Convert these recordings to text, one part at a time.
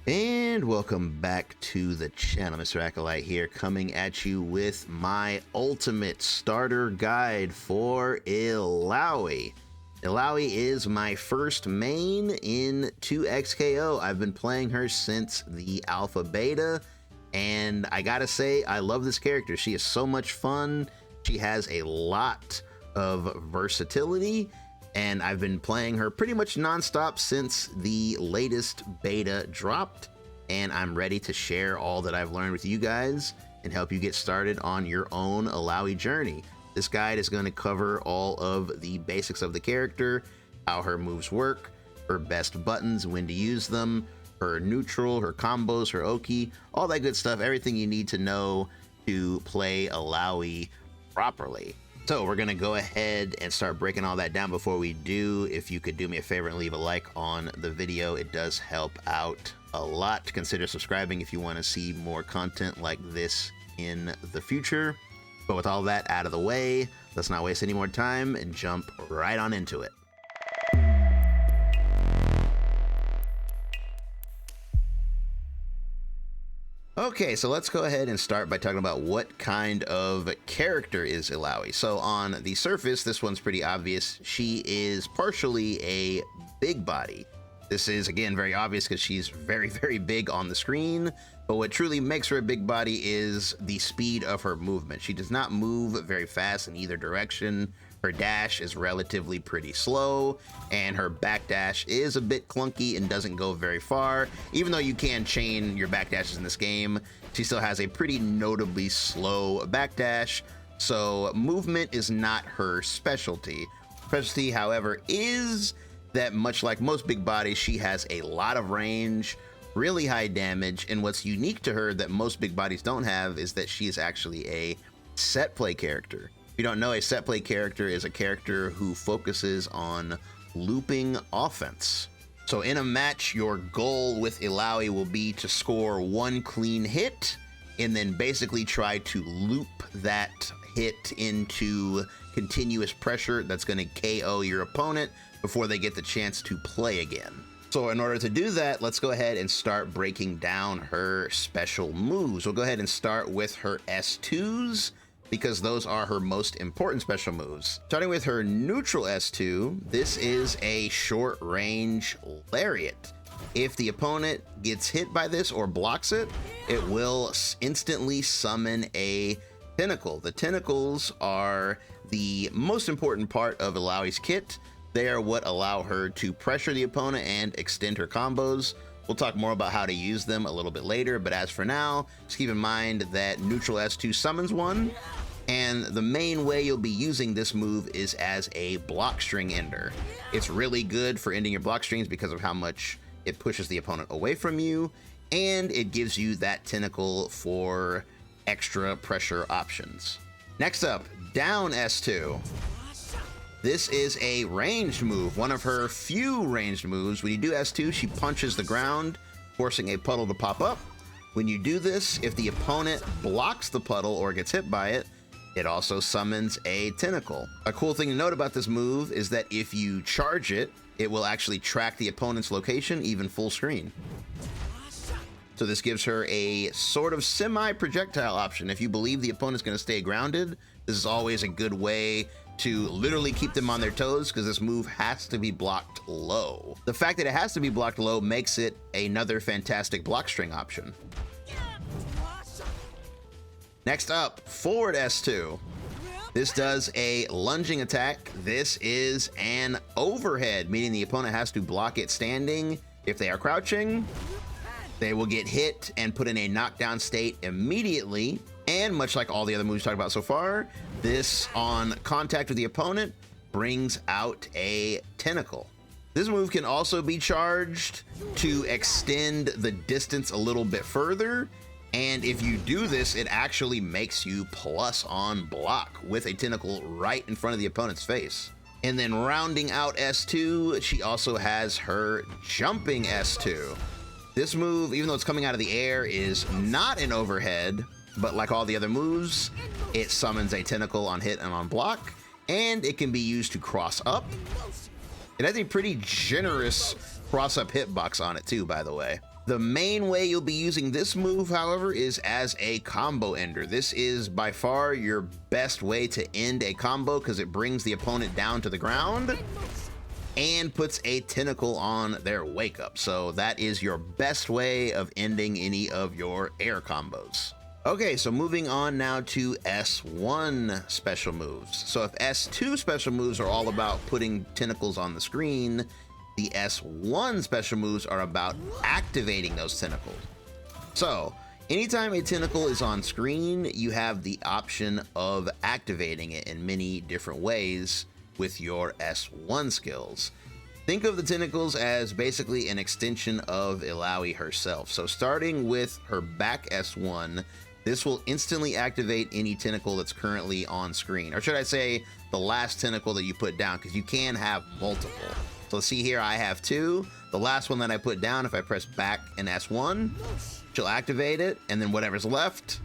And welcome back to the channel. Mr. Acolyte here, coming at you with my ultimate starter guide for Illaoi. Illaoi is my first main in 2XKO. I've been playing her since the alpha beta, and I gotta say, I love this character. She is so much fun. She has a lot of versatility, and I've been playing her pretty much nonstop since the latest beta dropped, and I'm ready to share all that I've learned with you guys and help you get started on your own Illaoi journey. This guide is going to cover all of the basics of the character, how her moves work, her best buttons, when to use them, her neutral, her combos, her Oki, all that good stuff, everything you need to know to play Illaoi properly. So we're gonna go ahead and start breaking all that down. Before we do, if you could do me a favor and leave a like on the video, it does help out a lot. Consider subscribing if you want to see more content like this in the future. But with all that out of the way, let's not waste any more time and jump right on into it. Okay, so let's go ahead and start by talking about what kind of character is Illaoi. So on the surface, this one's pretty obvious. She is partially a big body. This is, again, very obvious because she's very, very big on the screen. But what truly makes her a big body is the speed of her movement. She does not move very fast in either direction. Her dash is relatively pretty slow, and her backdash is a bit clunky and doesn't go very far. Even though you can chain your backdashes in this game, she still has a pretty notably slow backdash, so movement is not her specialty. Specialty, however, is that much like most big bodies, she has a lot of range, really high damage, and what's unique to her that most big bodies don't have is that she is actually a set play character. If you don't know, a set play character is a character who focuses on looping offense. So in a match, your goal with Illaoi will be to score one clean hit and then basically try to loop that hit into continuous pressure that's going to KO your opponent before they get the chance to play again. So in order to do that, let's go ahead and start breaking down her special moves. We'll go ahead and start with her S2s, because those are her most important special moves. Starting with her neutral S2, this is a short range lariat. If the opponent gets hit by this or blocks it, it will instantly summon a tentacle. The tentacles are the most important part of Illaoi's kit. They are what allow her to pressure the opponent and extend her combos. We'll talk more about how to use them a little bit later, but as for now, just keep in mind that neutral S2 summons one, and the main way you'll be using this move is as a block string ender. It's really good for ending your block strings because of how much it pushes the opponent away from you, and it gives you that tentacle for extra pressure options. Next up, down S2. This is a ranged move, one of her few ranged moves. When you do S2, she punches the ground, forcing a puddle to pop up. When you do this, if the opponent blocks the puddle or gets hit by it, it also summons a tentacle. A cool thing to note about this move is that if you charge it, it will actually track the opponent's location, even full screen. So this gives her a sort of semi-projectile option. If you believe the opponent's going to stay grounded, this is always a good way to literally keep them on their toes, because this move has to be blocked low. The fact that it has to be blocked low makes it another fantastic block string option. Next up, forward S2. This does a lunging attack. This is an overhead, meaning the opponent has to block it standing. If they are crouching, they will get hit and put in a knockdown state immediately. And much like all the other moves we've talked about so far, this on contact with the opponent brings out a tentacle. This move can also be charged to extend the distance a little bit further. And if you do this, it actually makes you plus on block with a tentacle right in front of the opponent's face. And then rounding out S2, she also has her jumping S2. This move, even though it's coming out of the air, is not an overhead, but like all the other moves, it summons a tentacle on hit and on block, and it can be used to cross up. It has a pretty generous cross-up hitbox on it too, by the way. The main way you'll be using this move, however, is as a combo ender. This is by far your best way to end a combo because it brings the opponent down to the ground and puts a tentacle on their wake up. So that is your best way of ending any of your air combos. Okay, so moving on now to S1 special moves. So if S2 special moves are all about putting tentacles on the screen, the S1 special moves are about activating those tentacles. So anytime a tentacle is on screen, you have the option of activating it in many different ways with your S1 skills. Think of the tentacles as basically an extension of Illaoi herself. So starting with her back S1, this will instantly activate any tentacle that's currently on screen. Or should I say the last tentacle that you put down, because you can have multiple. So see here, I have 2. The last one that I put down, if I press back and S1, she'll activate it, and then whatever's left,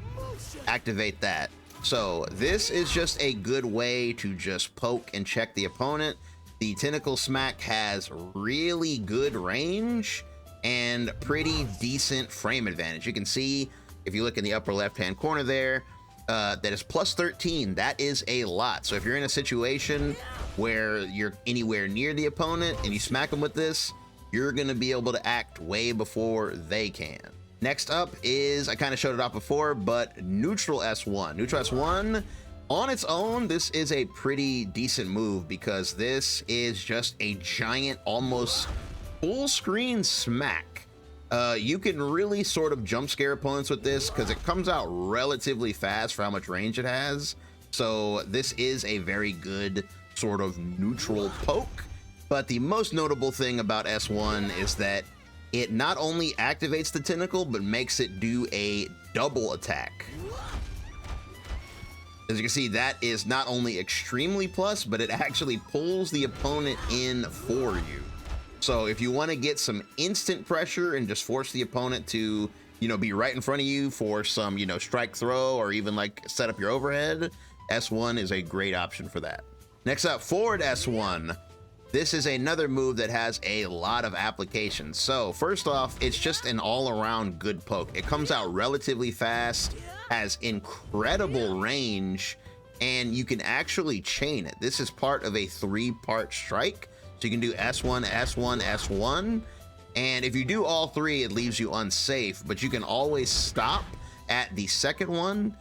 activate that. So this is just a good way to just poke and check the opponent. The tentacle smack has really good range and pretty decent frame advantage. You can see, if you look in the upper left-hand corner there, that is plus 13. That is a lot. So if you're in a situation where you're anywhere near the opponent and you smack them with this, you're going to be able to act way before they can. Next up is, I kind of showed it off before, but neutral S1. Neutral S1, on its own, this is a pretty decent move because this is just a giant, almost full screen smack. You can really sort of jump scare opponents with this because it comes out relatively fast for how much range it has. So this is a very good sort of neutral poke. But the most notable thing about S1 is that it not only activates the tentacle, but makes it do a double attack. As you can see, that is not only extremely plus, but it actually pulls the opponent in for you. So if you want to get some instant pressure and just force the opponent to, be right in front of you for some, strike throw or even like set up your overhead, S1 is a great option for that. Next up, forward S1. This is another move that has a lot of applications. So first off, it's just an all-around good poke. It comes out relatively fast, has incredible range, and you can actually chain it. This is part of a 3-part strike. So you can do S1, S1, S1. And if you do all 3, it leaves you unsafe, but you can always stop at the second one,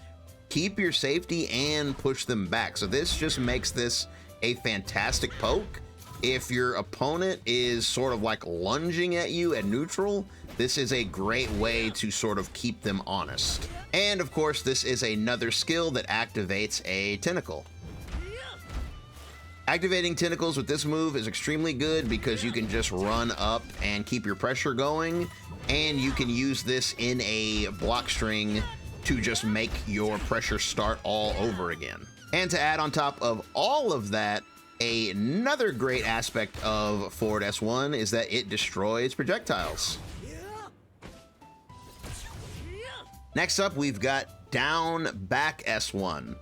keep your safety, and push them back. So this just makes this a fantastic poke. If your opponent is sort of like lunging at you at neutral, this is a great way to sort of keep them honest. And of course, this is another skill that activates a tentacle. Activating tentacles with this move is extremely good because you can just run up and keep your pressure going, and you can use this in a block string to just make your pressure start all over again. And to add on top of all of that, another great aspect of forward S1 is that it destroys projectiles. Next up, we've got down back S1.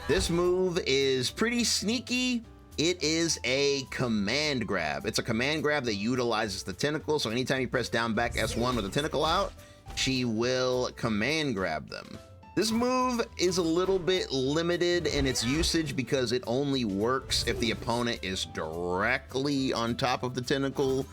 This move is pretty sneaky. It is a command grab. It's a command grab that utilizes the tentacle. So anytime you press down back S1 with the tentacle out, she will command grab them. This move is a little bit limited in its usage because it only works if the opponent is directly on top of the tentacle,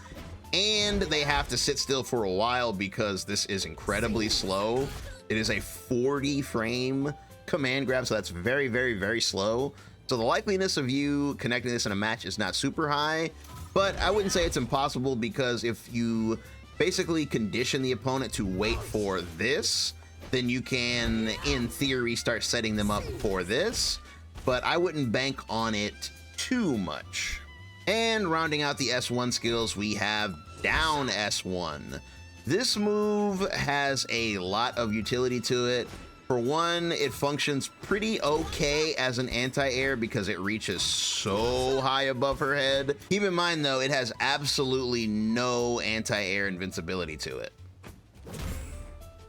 and they have to sit still for a while because this is incredibly slow. It is a 40 frame command grab, so that's very, very, very slow. So the likeliness of you connecting this in a match is not super high, but I wouldn't say it's impossible because if you basically condition the opponent to wait for this, then you can, in theory, start setting them up for this, but I wouldn't bank on it too much. And rounding out the S1 skills, we have down S1. This move has a lot of utility to it. For one, it functions pretty okay as an anti-air because it reaches so high above her head. Keep in mind though, it has absolutely no anti-air invincibility to it.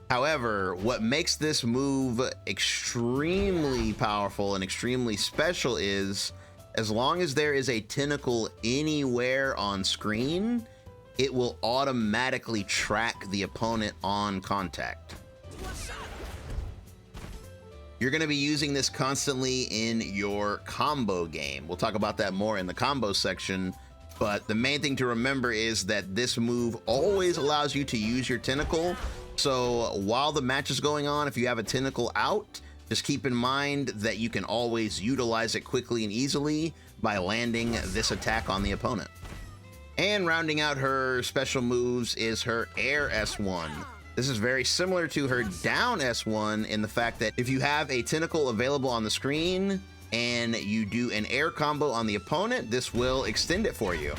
However, what makes this move extremely powerful and extremely special is, as long as there is a tentacle anywhere on screen, it will automatically track the opponent on contact. You're going to be using this constantly in your combo game. We'll talk about that more in the combo section, but the main thing to remember is that this move always allows you to use your tentacle. So while the match is going on, if you have a tentacle out, just keep in mind that you can always utilize it quickly and easily by landing this attack on the opponent. And rounding out her special moves is her air S1. This is very similar to her down S1 in the fact that if you have a tentacle available on the screen and you do an air combo on the opponent, this will extend it for you.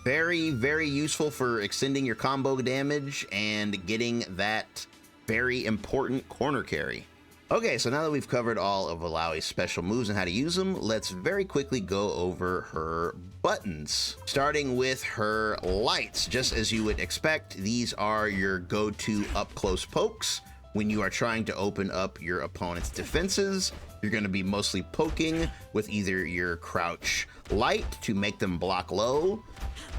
Very, very useful for extending your combo damage and getting that very important corner carry. Okay, so now that we've covered all of Illaoi's special moves and how to use them, let's very quickly go over her buttons. Starting with her lights, just as you would expect, these are your go-to up-close pokes. When you are trying to open up your opponent's defenses, you're going to be mostly poking with either your crouch light to make them block low,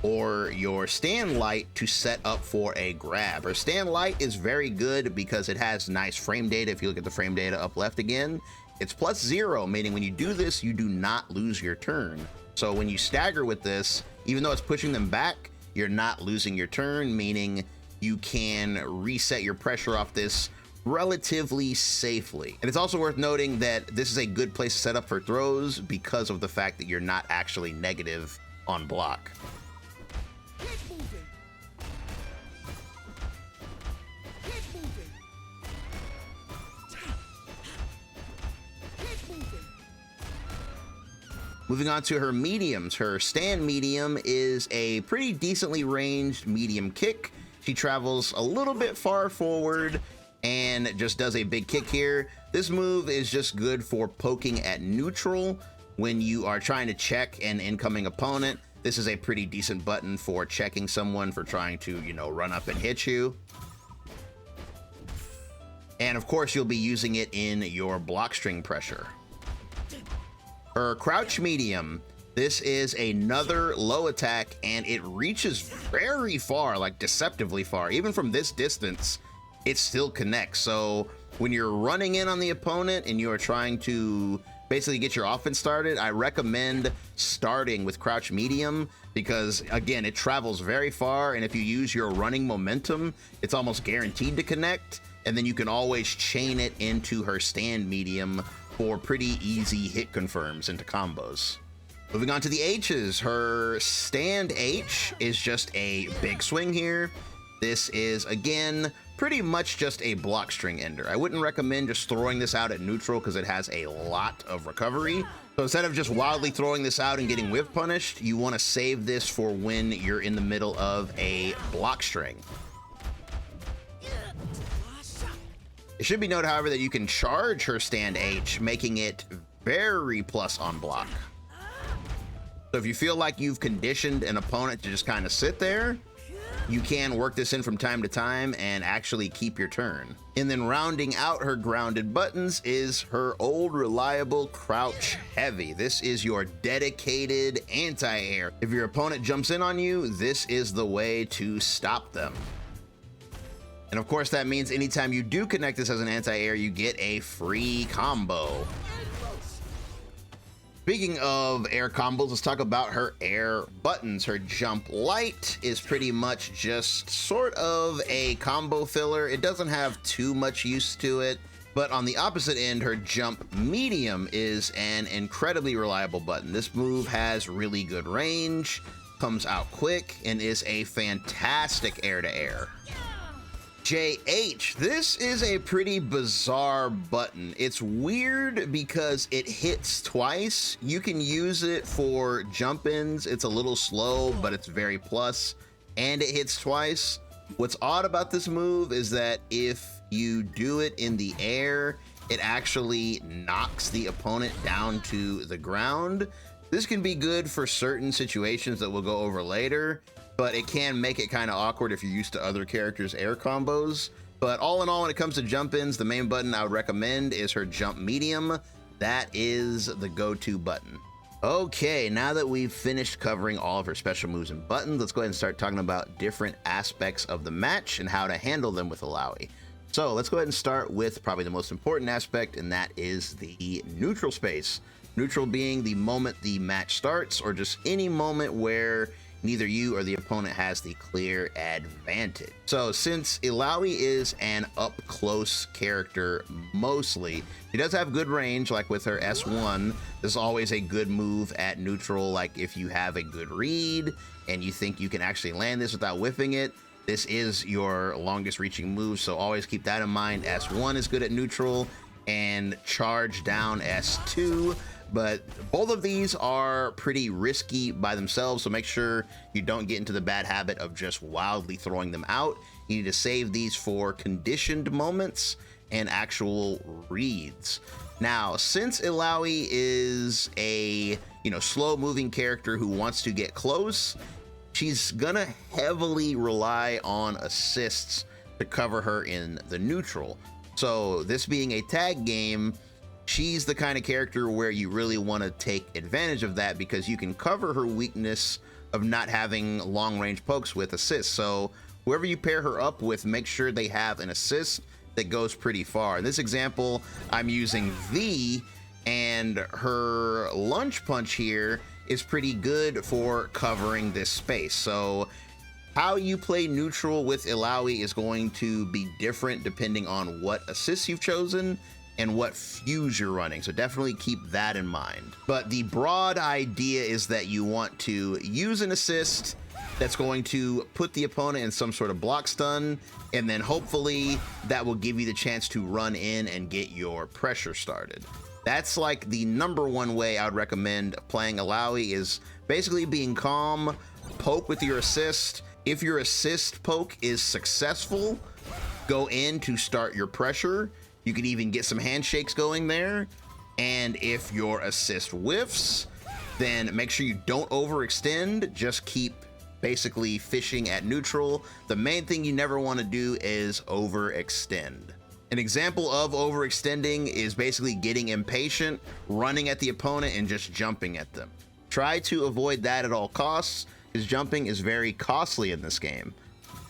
or your stand light to set up for a grab. Her stand light is very good because it has nice frame data. If you look at the frame data up left again, it's +0, meaning when you do this, you do not lose your turn. So when you stagger with this, even though it's pushing them back, you're not losing your turn, meaning you can reset your pressure off this relatively safely. And it's also worth noting that this is a good place to set up for throws because of the fact that you're not actually negative on block. Moving on to her mediums. Her stand medium is a pretty decently ranged medium kick. She travels a little bit far forward and just does a big kick here. This move is just good for poking at neutral when you are trying to check an incoming opponent. This is a pretty decent button for checking someone for trying to, run up and hit you. And of course, you'll be using it in your block string pressure. Her crouch medium, this is another low attack and it reaches very far, like deceptively far. Even from this distance, it still connects. So when you're running in on the opponent and you are trying to basically get your offense started, I recommend starting with crouch medium because again, it travels very far. And if you use your running momentum, it's almost guaranteed to connect. And then you can always chain it into her stand medium for pretty easy hit confirms into combos. Moving on to the H's, her stand H is just a big swing here. This is, again, pretty much just a block string ender. I wouldn't recommend just throwing this out at neutral because it has a lot of recovery. So instead of just wildly throwing this out and getting whiff punished, you want to save this for when you're in the middle of a block string. It should be noted, however, that you can charge her stand H, making it very plus on block. So if you feel like you've conditioned an opponent to just kind of sit there, you can work this in from time to time and actually keep your turn. And then rounding out her grounded buttons is her old reliable crouch heavy. This is your dedicated anti-air. If your opponent jumps in on you, this is the way to stop them. And of course, that means anytime you do connect this as an anti-air, you get a free combo. Speaking of air combos, let's talk about her air buttons. Her jump light is pretty much just sort of a combo filler. It doesn't have too much use to it, but on the opposite end, her jump medium is an incredibly reliable button. This move has really good range, comes out quick, and is a fantastic air-to-air. JH, this is a pretty bizarre button. It's weird because it hits twice. You can use it for jump ins. It's a little slow, but it's very plus, and it hits twice. What's odd about this move is that if you do it in the air, it actually knocks the opponent down to the ground. This can be good for certain situations that we'll go over later, but it can make it kind of awkward if you're used to other characters' air combos. But all in all, when it comes to jump ins, the main button I would recommend is her jump medium. That is the go-to button. Okay, now that we've finished covering all of her special moves and buttons, let's go ahead and start talking about different aspects of the match and how to handle them with Illaoi. So let's go ahead and start with probably the most important aspect, and that is the neutral space. Neutral being the moment the match starts, or just any moment where neither you or the opponent has the clear advantage. So since Illaoi is an up-close character mostly, she does have good range, like with her S1. This is always a good move at neutral, like if you have a good read and you think you can actually land this without whiffing it, this is your longest reaching move, so always keep that in mind. S1 is good at neutral, and charge down S2. But both of these are pretty risky by themselves, so make sure you don't get into the bad habit of just wildly throwing them out. You need to save these for conditioned moments and actual reads. Now, since Illaoi is a slow moving character who wants to get close, she's gonna heavily rely on assists to cover her in the neutral. So this being a tag game, she's the kind of character where you really want to take advantage of that, because you can cover her weakness of not having long range pokes with assists. So whoever you pair her up with, make sure they have an assist that goes pretty far. In this example, I'm using V, and her lunge punch here is pretty good for covering this space. So how you play neutral with Illaoi is going to be different depending on what assists you've chosen and what fuse you're running, so definitely keep that in mind. But the broad idea is that you want to use an assist that's going to put the opponent in some sort of block stun, and then hopefully that will give you the chance to run in and get your pressure started. That's like the number one way I would recommend playing Illaoi, is basically being calm, poke with your assist. If your assist poke is successful, go in to start your pressure. You could even get some handshakes going there. And if your assist whiffs, then make sure you don't overextend. Just keep basically fishing at neutral. The main thing you never want to do is overextend. An example of overextending is basically getting impatient, running at the opponent, and just jumping at them. Try to avoid that at all costs, because jumping is very costly in this game.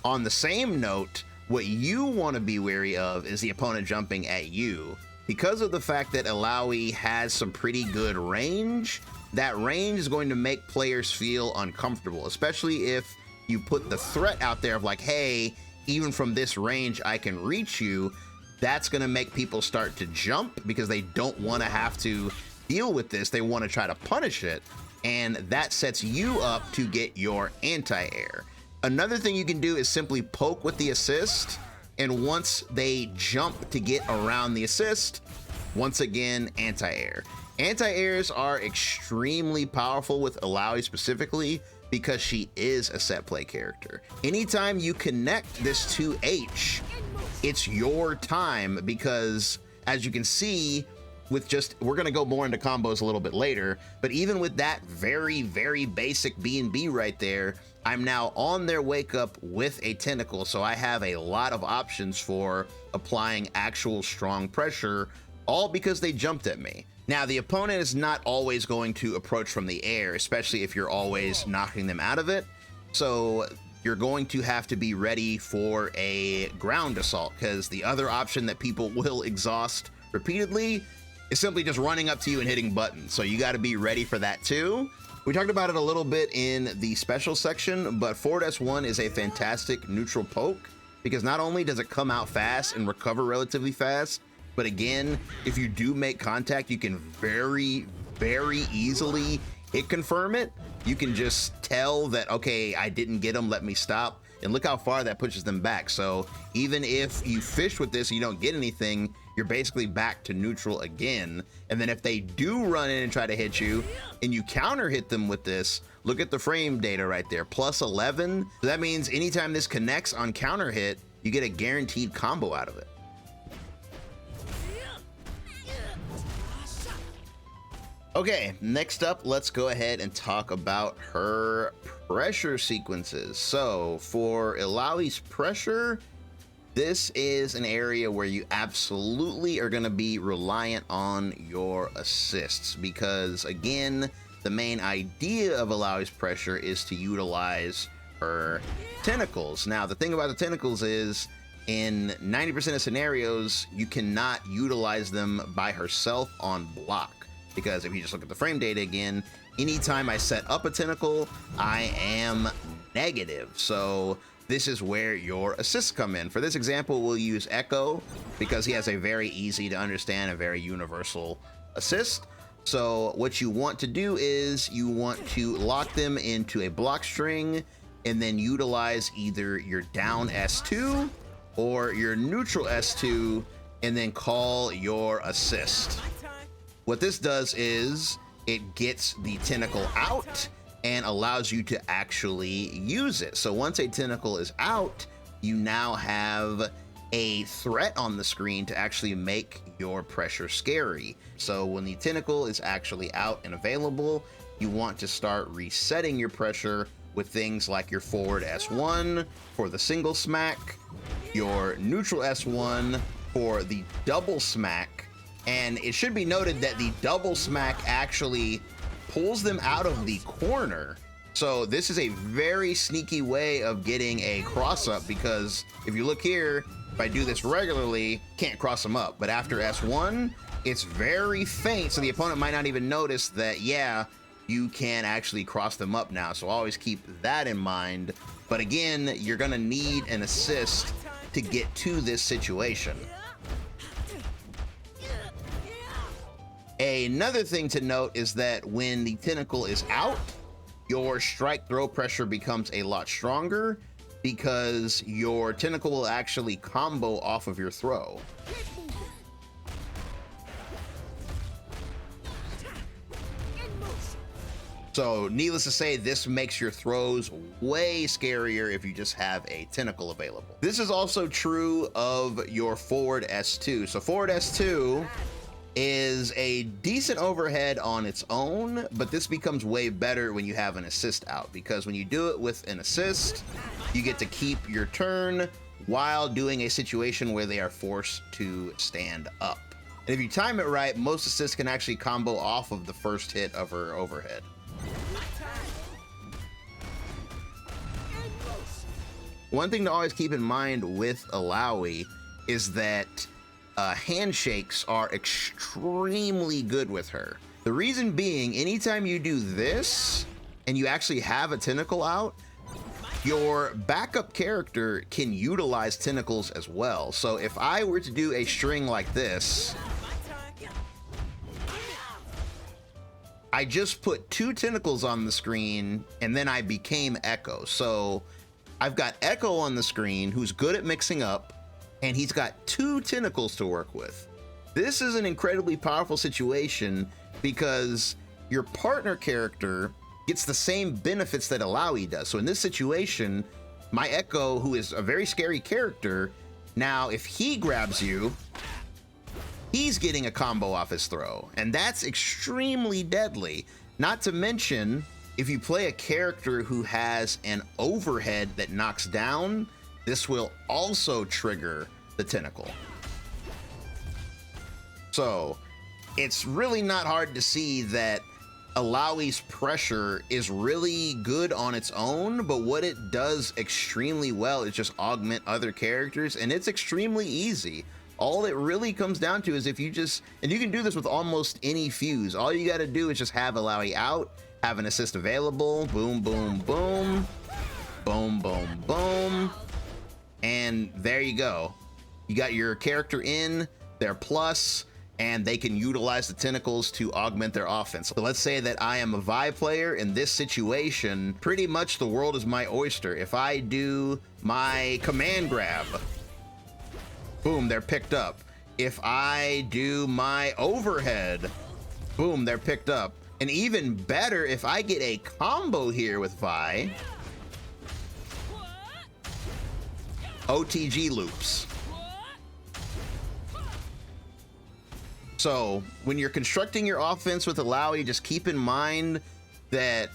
On the same note, what you want to be wary of is the opponent jumping at you. Because of the fact that Illaoi has some pretty good range, that range is going to make players feel uncomfortable, especially if you put the threat out there of like, hey, even from this range, I can reach you. That's going to make people start to jump because they don't want to have to deal with this. They want to try to punish it, and that sets you up to get your anti-air. Another thing you can do is simply poke with the assist, and once they jump to get around the assist, once again, anti-air. Anti-airs are extremely powerful with Illaoi specifically because she is a set play character. Anytime you connect this to H, it's your time, because as you can see, with just, we're gonna go more into combos a little bit later, but even with that very, very basic B&B right there, I'm now on their wake up with a tentacle, so I have a lot of options for applying actual strong pressure, all because they jumped at me. Now, the opponent is not always going to approach from the air, especially if you're always knocking them out of it, so you're going to have to be ready for a ground assault, because the other option that people will exhaust repeatedly is simply just running up to you and hitting buttons, so you got to be ready for that too. We talked about it a little bit in the special section, but forward S1 is a fantastic neutral poke, because not only does it come out fast and recover relatively fast, but again, if you do make contact, you can very, very easily hit confirm it. You can just tell that, okay, I didn't get them, let me stop. And look how far that pushes them back. So even if you fish with this and you don't get anything, you're basically back to neutral again. And then if they do run in and try to hit you and you counter hit them with this, look at the frame data right there, plus 11. So that means anytime this connects on counter hit, you get a guaranteed combo out of it. Okay, next up, let's go ahead and talk about her pressure sequences. So for Illaoi's pressure, this is an area where you absolutely are going to be reliant on your assists, because again, the main idea of Illaoi's pressure is to utilize her tentacles. Now, the thing about the tentacles is, in 90% of scenarios, you cannot utilize them by herself on block. Because if you just look at the frame data again, anytime I set up a tentacle, I am negative. So this is where your assists come in. For this example, we'll use Echo because he has a very easy to understand, a very universal assist. So what you want to do is you want to lock them into a block string and then utilize either your down S2 or your neutral S2 and then call your assist. What this does is it gets the tentacle out and allows you to actually use it. So once a tentacle is out, you now have a threat on the screen to actually make your pressure scary. So when the tentacle is actually out and available, you want to start resetting your pressure with things like your forward S1 for the single smack, your neutral S1 for the double smack. And it should be noted that the double smack actually pulls them out of the corner. So this is a very sneaky way of getting a cross up, because if you look here, if I do this regularly, can't cross them up. But after S1, it's very faint, so the opponent might not even notice that, yeah, you can actually cross them up now. So always keep that in mind. But again, you're gonna need an assist to get to this situation. Another thing to note is that when the tentacle is out, your strike throw pressure becomes a lot stronger because your tentacle will actually combo off of your throw. So needless to say, this makes your throws way scarier if you just have a tentacle available. This is also true of your forward S2. So forward S2 is a decent overhead on its own, but this becomes way better when you have an assist out, because when you do it with an assist, you get to keep your turn while doing a situation where they are forced to stand up. And if you time it right, most assists can actually combo off of the first hit of her overhead. One thing to always keep in mind with Illaoi is that handshakes are extremely good with her. The reason being, anytime you do this and you actually have a tentacle out, your backup character can utilize tentacles as well. So if I were to do a string like this, I just put 2 tentacles on the screen and then I became Echo. So I've got Echo on the screen who's good at mixing up, and he's got 2 tentacles to work with. This is an incredibly powerful situation because your partner character gets the same benefits that Illaoi does. So in this situation, my Echo, who is a very scary character, now if he grabs you, he's getting a combo off his throw, and that's extremely deadly. Not to mention, if you play a character who has an overhead that knocks down, this will also trigger the tentacle. So it's really not hard to see that Illaoi's pressure is really good on its own, but what it does extremely well is just augment other characters, and it's extremely easy. All it really comes down to is if you just, and you can do this with almost any fuse, all you got to do is just have Illaoi out, have an assist available, boom, boom, boom, boom, boom, boom, and there you go. You got your character in, their plus, and they can utilize the tentacles to augment their offense. So let's say that I am a Vi player. In this situation, pretty much the world is my oyster. If I do my command grab, boom, they're picked up. If I do my overhead, boom, they're picked up. And even better, if I get a combo here with Vi, OTG loops. So when you're constructing your offense with Illaoi, just keep in mind that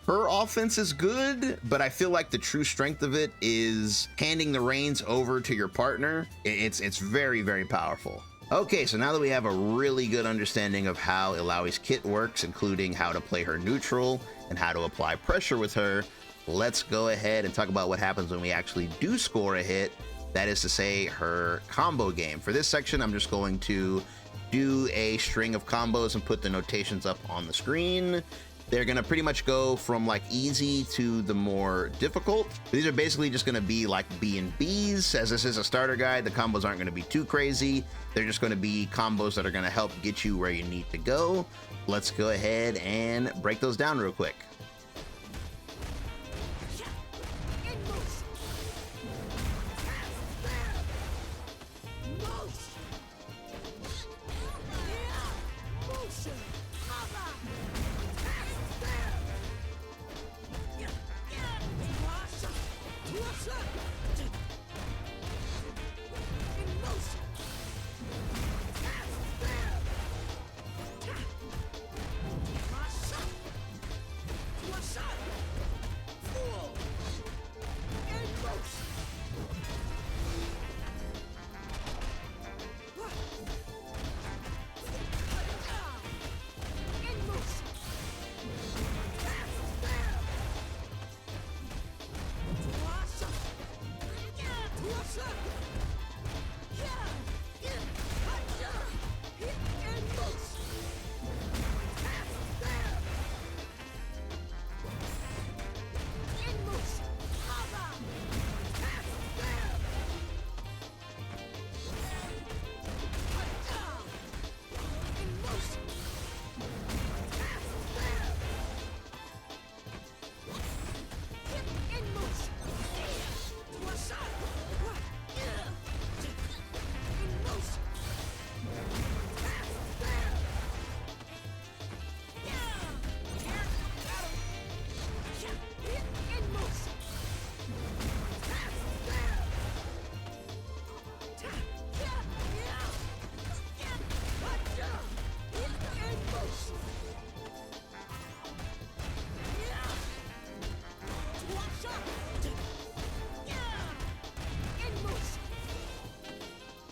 her offense is good, but I feel like the true strength of it is handing the reins over to your partner. It's very, very powerful. Okay, so now that we have a really good understanding of how Illaoi's kit works, including how to play her neutral and how to apply pressure with her, let's go ahead and talk about what happens when we actually do score a hit. That is to say, her combo game. For this section, I'm just going to do a string of combos and put the notations up on the screen. They're gonna pretty much go from like easy to the more difficult. These are basically just gonna be like B&Bs. As this is a starter guide, the combos aren't gonna be too crazy. They're just gonna be combos that are gonna help get you where you need to go. Let's go ahead and break those down real quick.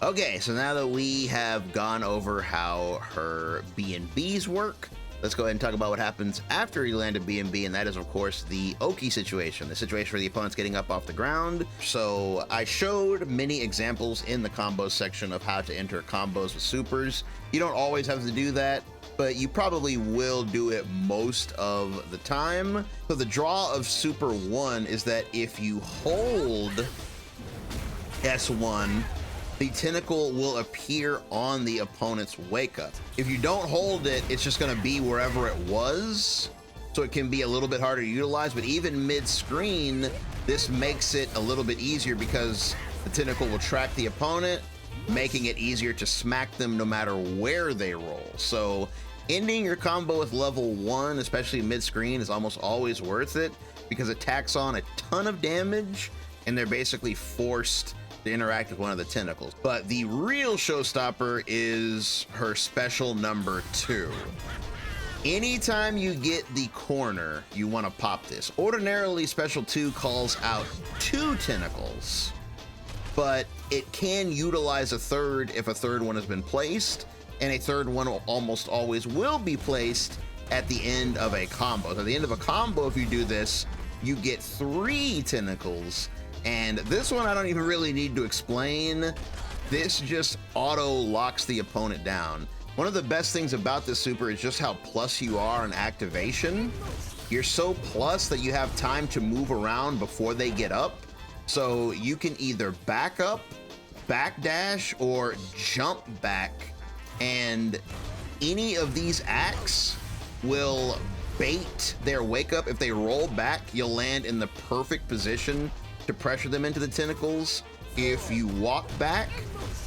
Okay, so now that we have gone over how her B&Bs work, let's go ahead and talk about what happens after you land a B&B, and that is, of course, the Oki situation, the situation where the opponent's getting up off the ground. So I showed many examples in the combos section of how to enter combos with supers. You don't always have to do that, but you probably will do it most of the time. So the draw of Super 1 is that if you hold S1, the tentacle will appear on the opponent's wake up. If you don't hold it, it's just gonna be wherever it was. So it can be a little bit harder to utilize, but even mid-screen, this makes it a little bit easier because the tentacle will track the opponent, making it easier to smack them no matter where they roll. So ending your combo with level 1, especially mid-screen, is almost always worth it because it tacks on a ton of damage and they're basically forced to interact with one of the tentacles. But the real showstopper is her special number 2. Anytime you get the corner, you want to pop this. Ordinarily, special 2 calls out 2 tentacles, but it can utilize a third if a third one has been placed, and a third one almost always will be placed at the end of a combo. So at the end of a combo, if you do this, you get 3 tentacles. And this one I don't even really need to explain. This just auto locks the opponent down. One of the best things about this super is just how plus you are on activation. You're so plus that you have time to move around before they get up. So you can either back up, backdash, or jump back. And any of these acts will bait their wake up. If they roll back, you'll land in the perfect position to pressure them into the tentacles. If you walk back,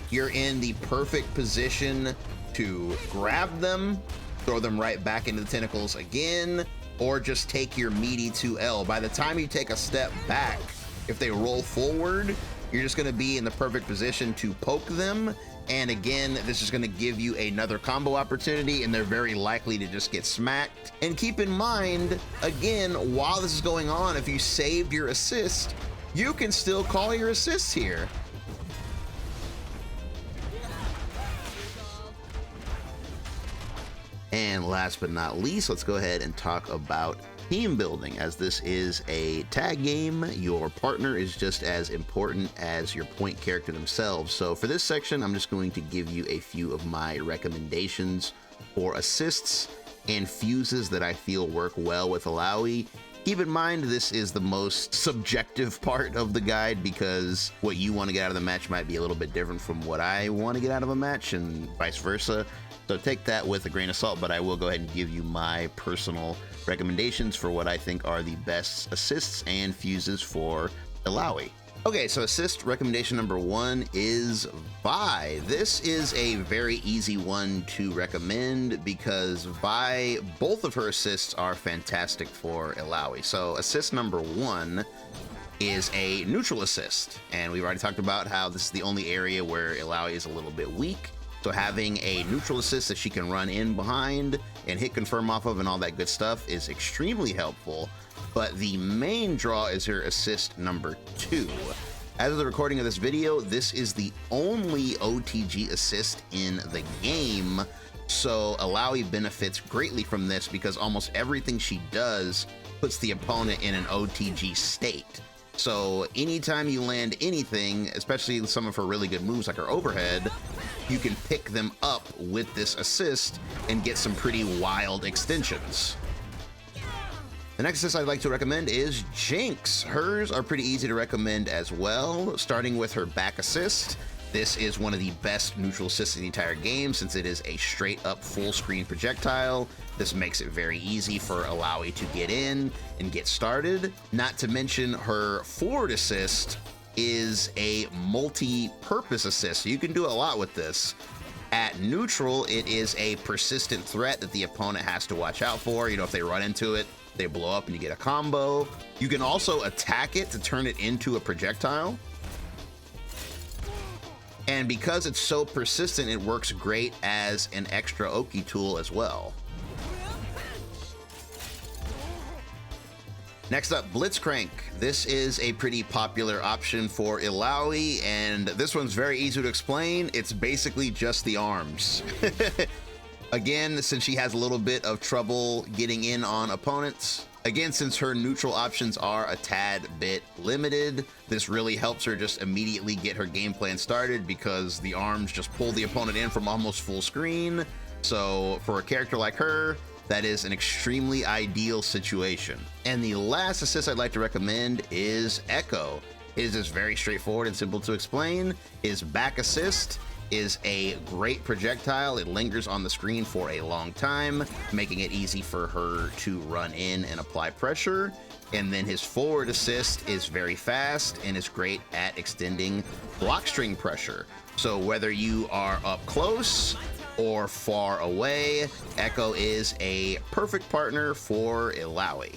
you're in the perfect position to grab them, throw them right back into the tentacles again, or just take your meaty 2L. By the time you take a step back, if they roll forward, you're just going to be in the perfect position to poke them. And again, this is going to give you another combo opportunity, and they're very likely to just get smacked. And keep in mind, again, while this is going on, if you saved your assist, you can still call your assists here. And last but not least, let's go ahead and talk about team building. As this is a tag game, your partner is just as important as your point character themselves. So for this section, I'm just going to give you a few of my recommendations for assists and fuses that I feel work well with Illaoi. Keep in mind, this is the most subjective part of the guide because what you want to get out of the match might be a little bit different from what I want to get out of a match and vice versa. So take that with a grain of salt, but I will go ahead and give you my personal recommendations for what I think are the best assists and fuses for Illaoi. Okay, so assist recommendation number 1 is Vi. This is a very easy one to recommend because Vi, both of her assists are fantastic for Illaoi. So assist number 1 is a neutral assist, and we've already talked about how this is the only area where Illaoi is a little bit weak. So having a neutral assist that she can run in behind and hit confirm off of and all that good stuff is extremely helpful. But the main draw is her assist number 2. As of the recording of this video, this is the only OTG assist in the game. So Illaoi benefits greatly from this because almost everything she does puts the opponent in an OTG state. So anytime you land anything, especially some of her really good moves like her overhead, you can pick them up with this assist and get some pretty wild extensions. The next assist I'd like to recommend is Jinx. Hers are pretty easy to recommend as well, starting with her back assist. This is one of the best neutral assists in the entire game since it is a straight up full screen projectile. This makes it very easy for Illaoi to get in and get started. Not to mention her forward assist is a multi-purpose assist, so you can do a lot with this. At neutral, it is a persistent threat that the opponent has to watch out for. You know, if they run into it, they blow up and you get a combo. You can also attack it to turn it into a projectile. And because it's so persistent, it works great as an extra Oki tool as well. Next up, Blitzcrank. This is a pretty popular option for Illaoi, and this one's very easy to explain. It's basically just the arms. Again, since she has a little bit of trouble getting in on opponents. Again, since her neutral options are a tad bit limited, this really helps her just immediately get her game plan started because the arms just pull the opponent in from almost full screen. So for a character like her, that is an extremely ideal situation. And the last assist I'd like to recommend is Echo. It is just very straightforward and simple to explain. His back assist is a great projectile. It lingers on the screen for a long time, making it easy for her to run in and apply pressure. And then his forward assist is very fast and is great at extending block string pressure. So whether you are up close or far away, Echo is a perfect partner for Illaoi.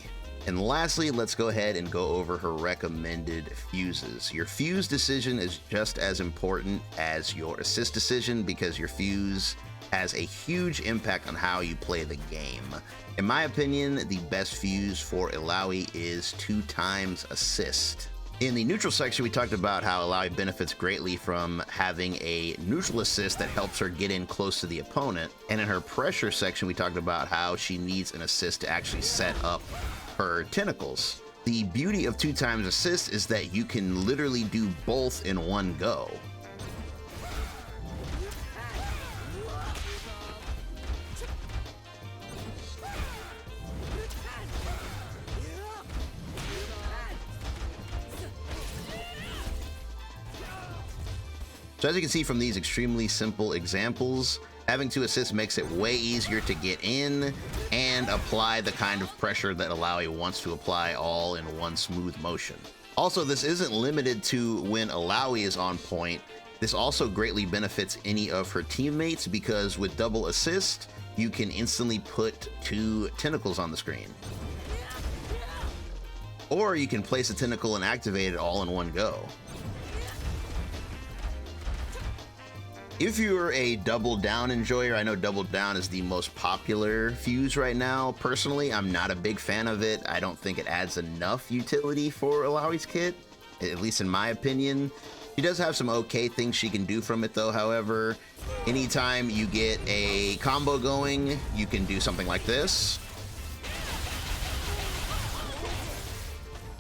And lastly, let's go ahead and go over her recommended fuses. Your fuse decision is just as important as your assist decision because your fuse has a huge impact on how you play the game. In my opinion, the best fuse for Illaoi is 2x assist. In the neutral section, we talked about how Illaoi benefits greatly from having a neutral assist that helps her get in close to the opponent. And in her pressure section, we talked about how she needs an assist to actually set up her tentacles. The beauty of 2x assist is that you can literally do both in one go. So as you can see from these extremely simple examples, having 2 assists makes it way easier to get in and apply the kind of pressure that Illaoi wants to apply all in one smooth motion. Also, this isn't limited to when Illaoi is on point. This also greatly benefits any of her teammates because with double assist, you can instantly put 2 tentacles on the screen. Or you can place a tentacle and activate it all in one go. If you're a double down enjoyer, I know double down is the most popular fuse right now. Personally, I'm not a big fan of it. I don't think it adds enough utility for Illaoi's kit, at least in my opinion. She does have some okay things she can do from it though, however. Anytime you get a combo going, you can do something like this.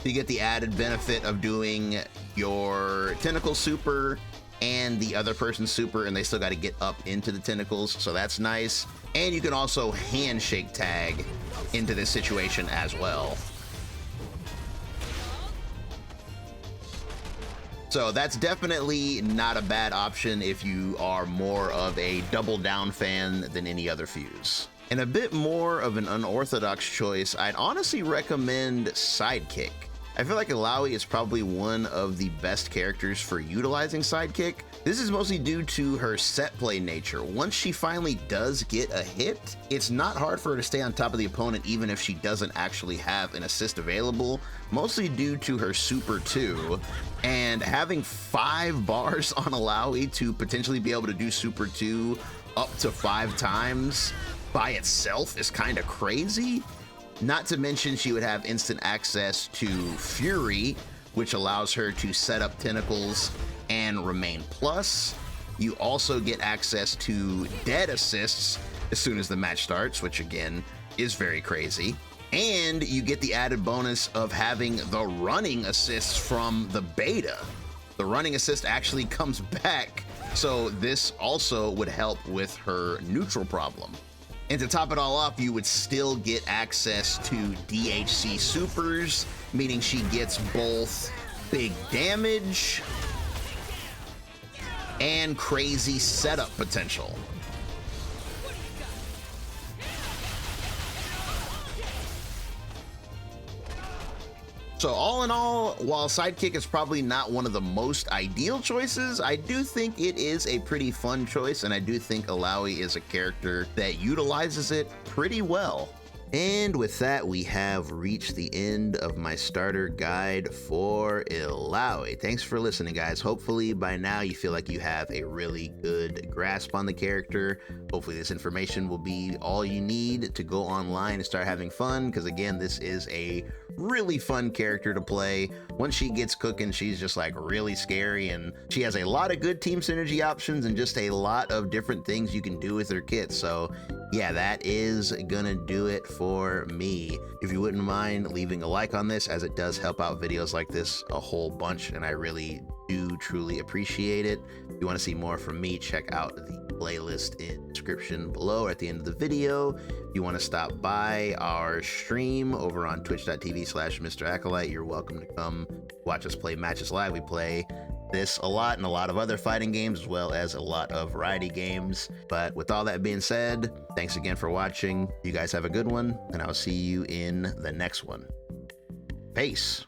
You get the added benefit of doing your tentacle super and the other person's super, and they still got to get up into the tentacles, so that's nice. And you can also handshake tag into this situation as well. So that's definitely not a bad option if you are more of a double down fan than any other fuse. And a bit more of an unorthodox choice, I'd honestly recommend Sidekick. I feel like Illaoi is probably one of the best characters for utilizing Sidekick. This is mostly due to her set play nature. Once she finally does get a hit, it's not hard for her to stay on top of the opponent even if she doesn't actually have an assist available, mostly due to her Super 2. And having 5 bars on Illaoi to potentially be able to do Super 2 up to 5 times by itself is kind of crazy. Not to mention she would have instant access to Fury, which allows her to set up tentacles and remain plus. You also get access to dead assists as soon as the match starts, which again is very crazy. And you get the added bonus of having the running assists from the beta. The running assist actually comes back, so this also would help with her neutral problem. And to top it all off, you would still get access to DHC supers, meaning she gets both big damage and crazy setup potential. So all in all, while Sidekick is probably not one of the most ideal choices, I do think it is a pretty fun choice, and I do think Illaoi is a character that utilizes it pretty well. And with that, we have reached the end of my starter guide for Illaoi. Thanks for listening, guys. Hopefully by now you feel like you have a really good grasp on the character. Hopefully this information will be all you need to go online and start having fun, because again, this is a really fun character to play. Once she gets cooking, she's just like really scary, and she has a lot of good team synergy options and just a lot of different things you can do with her kit. So yeah, that is gonna do it for me. If you wouldn't mind leaving a like on this, as it does help out videos like this a whole bunch, and I really do truly appreciate it. If you want to see more from me, check out the playlist in the description below or at the end of the video. If you want to stop by our stream over on twitch.tv/Mr. Acolyte, you're welcome to come watch us play matches live. We play this a lot and a lot of other fighting games, as well as a lot of variety games. But with all that being said, thanks again for watching. You guys have a good one, and I'll see you in the next one. Peace.